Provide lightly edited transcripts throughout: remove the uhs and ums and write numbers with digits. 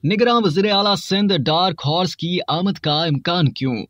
निगरान वज़ीर आला सिंध डार्क हॉर्स की आमद का इम्कान क्यों?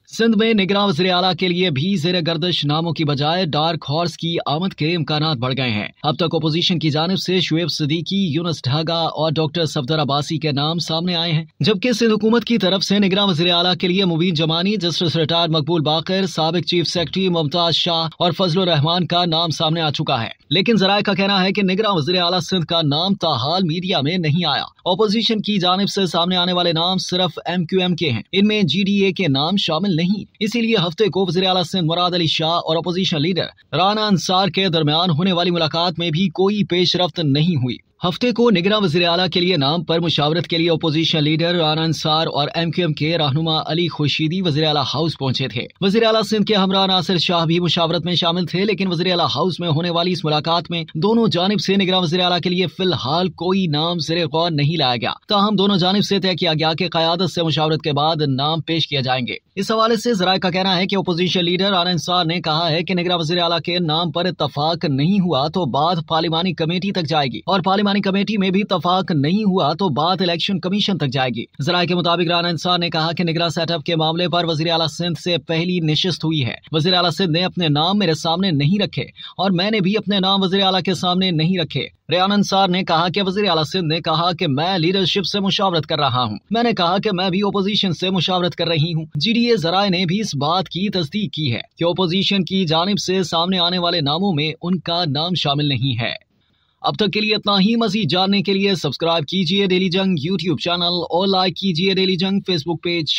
सिंध में निगरान वज़ीर आला के लिए भी ज़ेर गर्दिश नामों की बजाय डार्क हॉर्स की आमद के इम्कानात बढ़ गए हैं। अब तक अपोजिशन की जानिब से शुएब सिद्दीकी, यूनुस ढागा और डॉक्टर सफदर अब्बासी के नाम सामने आए हैं, जबकि सिंध हुकूमत की तरफ से निगरान वज़ीर आला के लिए मुबीन जमानी, जस्टिस रिटायर्ड मकबूल बाकर, साबिक चीफ सेक्रेटरी मुमताज शाह और फजलुर रहमान का नाम सामने आ चुका है। लेकिन जराये का कहना है कि निगरान वज़ीर आला सिंध का नाम ताहाल मीडिया में नहीं आया। अपोजिशन की जानिब से सामने आने वाले नाम सिर्फ MQM के हैं, इनमें GDA के नाम शामिल नहीं। इसीलिए हफ्ते को वज़ीर आला सिंध मुराद अली शाह और अपोजिशन लीडर राना अंसार के दरमियान होने वाली मुलाकात में भी कोई पेशरफ्त नहीं हुई। हफ्ते को निगरान वज़ीर आला के लिए नाम पर मुशावरत के लिए अपोजिशन लीडर राना अंसार और MQM के रहनुमा अली खुर्शीदी वज़ीर आला हाउस पहुंचे थे। वज़ीर आला सिंध के हमरा नासिर शाह भी मुशावरत में शामिल थे, लेकिन वज़ीर आला हाउस में होने वाली इस मुलाकात में दोनों जानिब से निगरान वज़ीर आला के लिए फिलहाल कोई नाम ज़ेरे गौर नहीं लाया गया। ताहम दोनों जानिब से तय किया गया कि क़यादत से मुशावरत के बाद नाम पेश किए जाएंगे। इस हवाले से ज़राए का कहना है कि अपोजिशन लीडर राना अंसार ने कहा है कि निगरान वज़ीर आला के नाम पर इत्तफाक नहीं हुआ तो बात पार्लिमानी कमेटी तक जाएगी, और पार्लिमानी कमेटी में भी इत्तफाक नहीं हुआ तो बात इलेक्शन कमीशन तक जाएगी। ज़राए के मुताबिक राना अंसार ने कहा कि निगरान सेटअप के मामले पर वज़ीर आला सिंध से पहली नशिस्त हुई है। वज़ीर आला सिंध ने अपने नाम मेरे सामने नहीं रखे और मैंने भी अपने नाम वज़ीर आला के सामने नहीं रखे। राना अंसार ने कहा कि वज़ीर आला सिंध ने कहा कि मैं लीडरशिप से मुशावरत कर रहा हूँ। मैंने कहा कि मैं भी ओपोजिशन से मुशावरत कर रही हूँ। GDA ज़राए ने भी इस बात की तस्दीक की है कि ओपोजिशन की जानिब से सामने आने वाले नामों में उनका नाम शामिल नहीं है। अब तक के लिए इतना ही। मज़ीद जानने के लिए सब्सक्राइब कीजिए डेली जंग YouTube चैनल और लाइक कीजिए डेली जंग Facebook पेज।